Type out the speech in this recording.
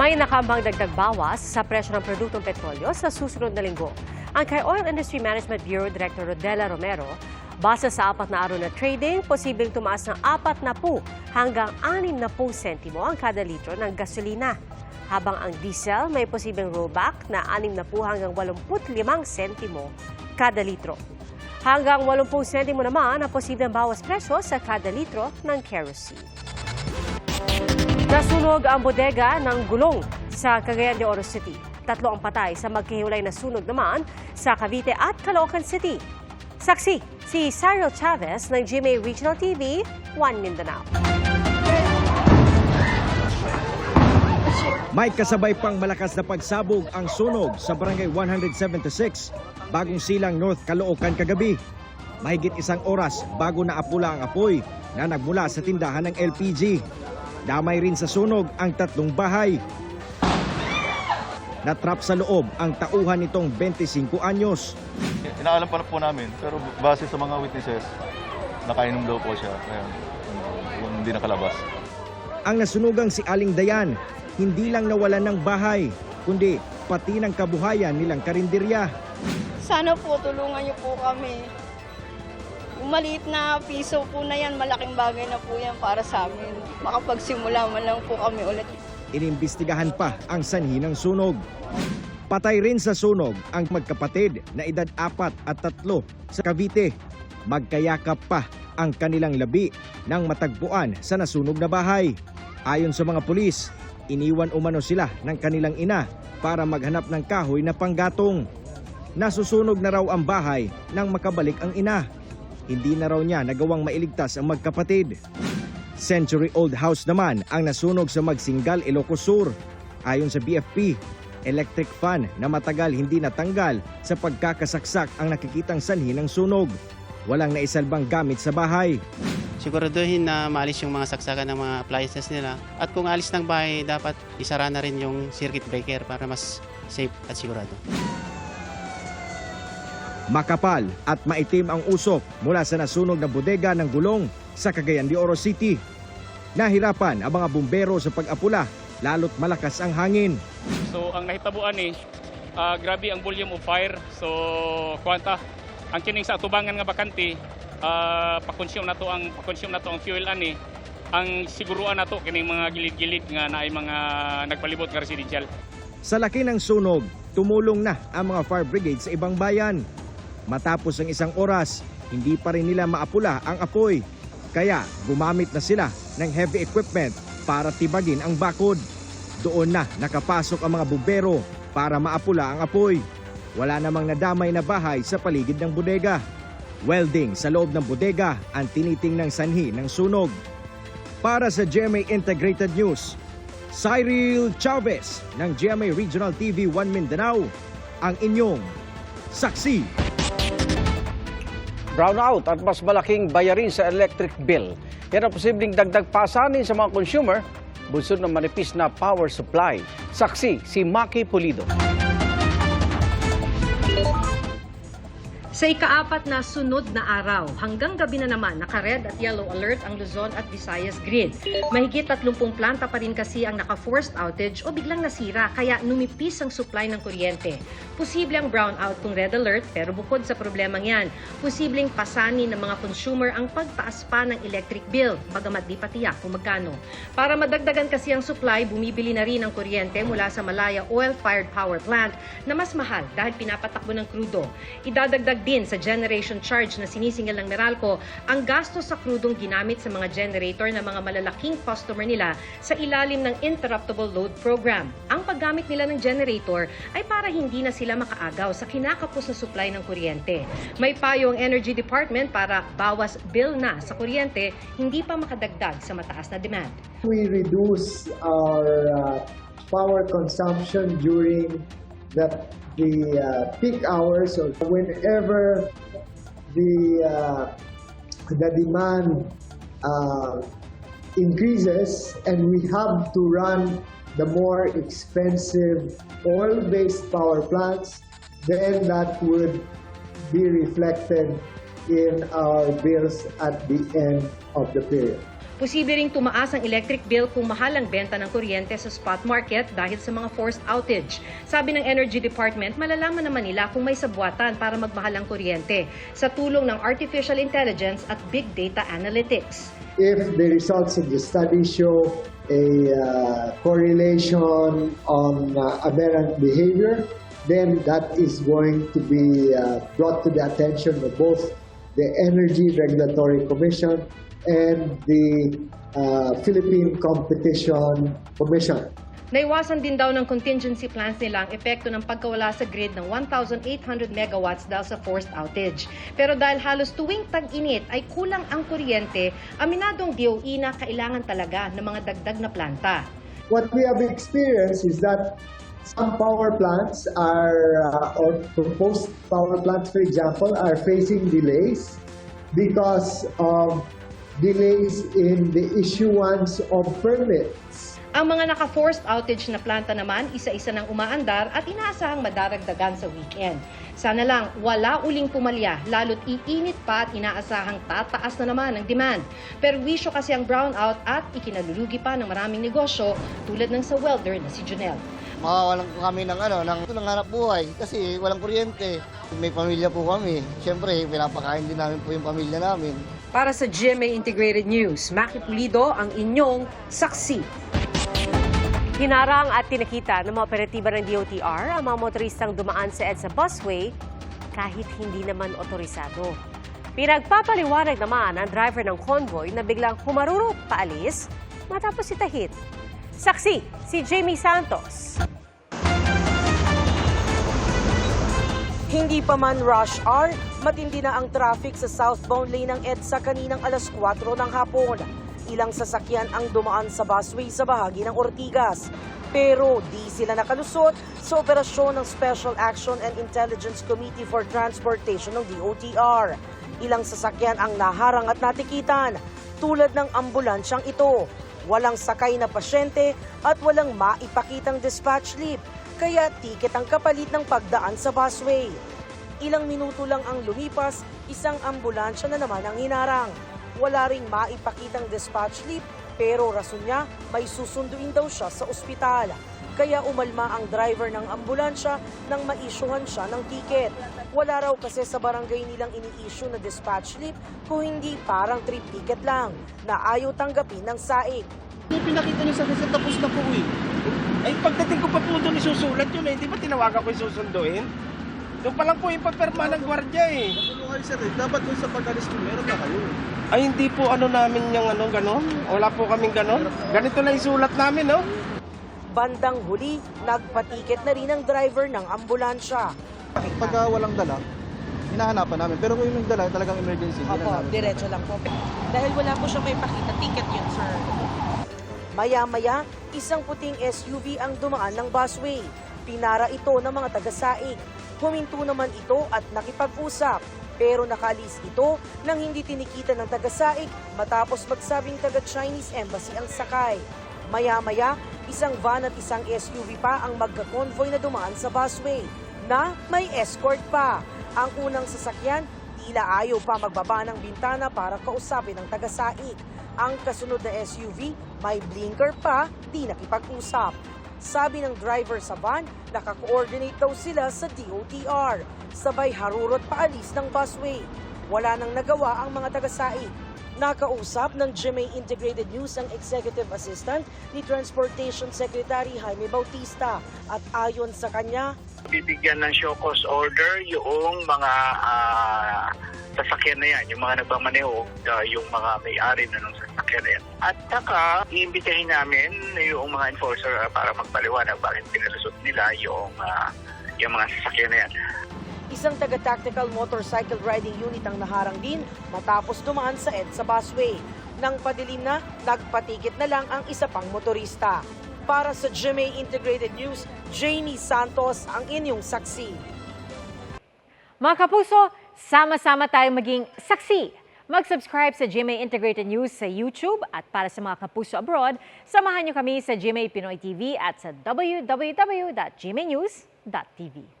May nakambang dagdag bawas sa presyo ng produktong petrolyo sa susunod na linggo. Ang kay Oil Industry Management Bureau Director Rodela Romero, base sa 4 na araw na trading, posibleng tumaas ng 40 hanggang 60 sentimo ang kada litro ng gasolina. Habang ang diesel may posibleng rollback na 60 hanggang 85 sentimo kada litro. Hanggang 80 sentimo naman ang posibleng bawas presyo sa kada litro ng kerosene. Nasunog ang bodega ng gulong sa Cagayan de Oro City. 3 ang patay sa magkahiwalay na sunog naman sa Cavite at Caloocan City. Saksi si Cyril Chavez ng GMA Regional TV, 1 Mindanao. May kasabay pang malakas na pagsabog ang sunog sa Barangay 176, Bagong Silang North, Caloocan kagabi. Mahigit 1 oras bago naapula ang apoy na nagmula sa tindahan ng LPG. Damay rin sa sunog ang 3 bahay. Natrap sa loob ang tauhan nitong 25 anyos. Inaalam pa po namin, pero base sa mga witnesses, nakainom daw po siya. Kaya hindi nakalabas. Ang nasunugang si Aling Dayan, hindi lang nawalan ng bahay, kundi pati ng kabuhayan nilang karinderya. Sana po tulungan niyo po kami. Yung maliit na piso po na yan, malaking bagay na po yan para sa amin. Makapagsimula man lang po kami ulit. Inimbestigahan pa ang sanhi ng sunog. Patay rin sa sunog ang magkapatid na edad 4 at 3 sa Cavite. Magkayakap pa ang kanilang labi nang matagpuan sa nasunog na bahay. Ayon sa mga pulis, iniwan umano sila ng kanilang ina para maghanap ng kahoy na panggatong. Nasusunog na raw ang bahay nang makabalik ang ina. Hindi na raw niya nagawang mailigtas ang magkapatid. Century-old house naman ang nasunog sa Magsingal, Ilocos Sur. Ayon sa BFP, electric fan na matagal hindi natanggal sa pagkakasaksak ang nakikitang sanhi ng sunog. Walang naisalbang gamit sa bahay. Siguraduhin na maalis yung mga saksakan ng mga appliances nila. At kung alis ng bahay, dapat isara na rin yung circuit breaker para mas safe at sigurado. Makapal at maitim ang usok mula sa nasunog na bodega ng gulong sa Cagayan de Oro City. Nahirapan ang mga bumbero sa pag-apula, lalo't malakas ang hangin. So ang nahitabuan grabe ang volume of fire. So kwanta ang kining sa atubangan nga bakante, pa-consume na to ang fuel ani. Ang siguruan na to kining mga gilid-gilid nga naay mga nagpalibot nga residential. Sa laki ng sunog, tumulong na ang mga fire brigade sa ibang bayan. Matapos ang 1 oras, hindi pa rin nila maapula ang apoy. Kaya gumamit na sila ng heavy equipment para tibagin ang bakod. Doon na nakapasok ang mga bumbero para maapula ang apoy. Wala namang nadamay na bahay sa paligid ng bodega. Welding sa loob ng bodega ang tinitingnang sanhi ng sunog. Para sa GMA Integrated News, Cyril Chavez ng GMA Regional TV 1 Mindanao, ang inyong saksi. Brownout at mas malaking bayarin sa electric bill. Yan ang posibleng dagdag pasanin sa mga consumer, bunsod ng manipis na power supply. Saksi si Maki Pulido. Sa ika-4 na sunod na araw, hanggang gabi na naman, naka-red at yellow alert ang Luzon at Visayas grid. Mahigit 30 planta pa rin kasi ang naka-forced outage o biglang nasira, kaya numipis ang supply ng kuryente. Posible ang brownout kung red alert, pero bukod sa problemang yan, posibleng pasanin ng mga consumer ang pagtaas pa ng electric bill, bagamat di pa tiyak kung magkano. Para madagdagan kasi ang supply, bumibili na rin ang kuryente mula sa Malaya Oil-Fired Power Plant na mas mahal dahil pinapatakbo ng krudo. Idadagdag din sa generation charge na sinisingil ng Meralco ang gastos sa krudong ginamit sa mga generator ng mga malalaking customer nila sa ilalim ng Interruptible Load Program. Ang paggamit nila ng generator ay para hindi na sila makaagaw sa kinakapos na supply ng kuryente. May payo ang Energy Department para bawas bill na sa kuryente, hindi pa makadagdag sa mataas na demand. We reduce our power consumption during the peak hours, or whenever the demand increases and we have to run the more expensive oil-based power plants, then that would be reflected in our bills at the end of the period. Posible ring tumaas ang electric bill kung mahal ang benta ng kuryente sa spot market dahil sa mga forced outage. Sabi ng Energy Department, malalaman naman nila kung may sabwatan para magmahal ang kuryente sa tulong ng artificial intelligence at big data analytics. If the results of the study show a correlation on aberrant behavior, then that is going to be brought to the attention of both the Energy Regulatory Commission and the Philippine Competition Commission. Naiwasan din daw ng contingency plans nila ang epekto ng pagkawala sa grid ng 1,800 megawatts dahil sa forced outage. Pero dahil halos tuwing tag-init ay kulang ang kuryente, aminadong DOE na kailangan talaga ng mga dagdag na planta. What we have experienced is that some power plants or proposed power plants, for example, are facing delays because of delays in the issuance of permits. Ang mga naka-forced outage na planta naman, isa-isa nang umaandar at inaasahang madaragdagan sa weekend. Sana lang wala uling pumalya, lalo't iinit pa at inaasahang tataas na naman ang demand. Pero wisyo kasi ang brownout at ikinalulugi pa ng maraming negosyo tulad ng sa welder na si Junel. Mawawalan po kami ng hanap buhay kasi walang kuryente. May pamilya po kami. Siyempre, pinapakain din namin po yung pamilya namin. Para sa GMA Integrated News, Maki Pulido ang inyong saksi. Hinarang at tinakita ng mga operatiba ng DOTR ang mga motoristang dumaan sa EDSA busway kahit hindi naman otorisado. Pinagpapaliwanag naman ang driver ng convoy na biglang humarurot paalis matapos itahid. Saksi, si Jamie Santos. Hindi pa man rush hour, matindi na ang traffic sa southbound lane ng EDSA kaninang alas 4 ng hapon. Ilang sasakyan ang dumaan sa busway sa bahagi ng Ortigas. Pero di sila nakalusot sa operasyon ng Special Action and Intelligence Committee for Transportation ng DOTR. Ilang sasakyan ang naharang at natikitan, tulad ng ambulansyang ito. Walang sakay na pasyente at walang maipakitang dispatch slip, kaya tiket ang kapalit ng pagdaan sa busway. Ilang minuto lang ang lumipas, isang ambulansya na naman ang hinarang. Wala ring maipakitang dispatch slip, pero rason niya may susunduin daw siya sa ospital. Kaya umalma ang driver ng ambulansya nang maisyuhan siya ng tiket. Wala raw kasi sa barangay nilang ini-issue na dispatch slip kung hindi parang trip ticket lang na ayaw tanggapin ng SAIC. Pinakita niyo sa kasi tapos na po eh. Ay pagdating ko pa po doon isusulat yun eh. Hindi ba tinawagan ko susunduin? Doon pa lang po yung pagperma ng gwardiya eh. Ay, sir, dapat yung sa pag-alis ko, meron na kayo. Ay hindi po namin yung ganon. Wala po kaming ganon. Ganito na isulat namin no. Bandang huli, nagpatiket na rin ang driver ng ambulansya. Pag walang dala, hinahanapan namin. Pero kung yung dala, talagang emergency. Opo, diretso lang po. Dahil wala po siya may pakita, ticket yun, sir. Maya-maya, isang puting SUV ang dumaan ng busway. Pinara ito ng mga taga-SAIC. Huminto naman ito at nakipag-usap. Pero nakalis ito nang hindi tinikita ng taga-SAIC matapos magsabing taga-Chinese Embassy ang sakay. Maya-maya, isang van at isang SUV pa ang magka-convoy na dumaan sa busway na may escort pa. Ang unang sasakyan, tila ayaw pa magbaba ng bintana para kausapin ang taga-SAIC. Ang kasunod na SUV, may blinker pa, di nakipag-usap. Sabi ng driver sa van, naka-coordinate daw sila sa DOTR. Sabay harurot paalis ng busway. Wala nang nagawa ang mga taga-SAIC. Nakausap ng GMA Integrated News ang Executive Assistant ni Transportation Secretary Jaime Bautista at ayon sa kanya, bibigyan ng show cause order yung mga sasakyan na yan, yung mga nagmamaneho, yung mga may-ari na ng sasakyan na yan. At saka, iimbitahin namin yung mga enforcer para magpaliwanag bakit pinalusot nila yung mga sasakyan na yan. Isang taga-tactical motorcycle riding unit ang naharang din matapos dumaan sa EDSA busway. Nang padilim na, nagpatikit na lang ang isa pang motorista. Para sa GMA Integrated News, Jamie Santos ang inyong saksi. Mga kapuso, sama-sama tayong maging saksi. Mag-subscribe sa GMA Integrated News sa YouTube at para sa mga kapuso abroad, samahan niyo kami sa GMA Pinoy TV at sa www.gmanews.tv.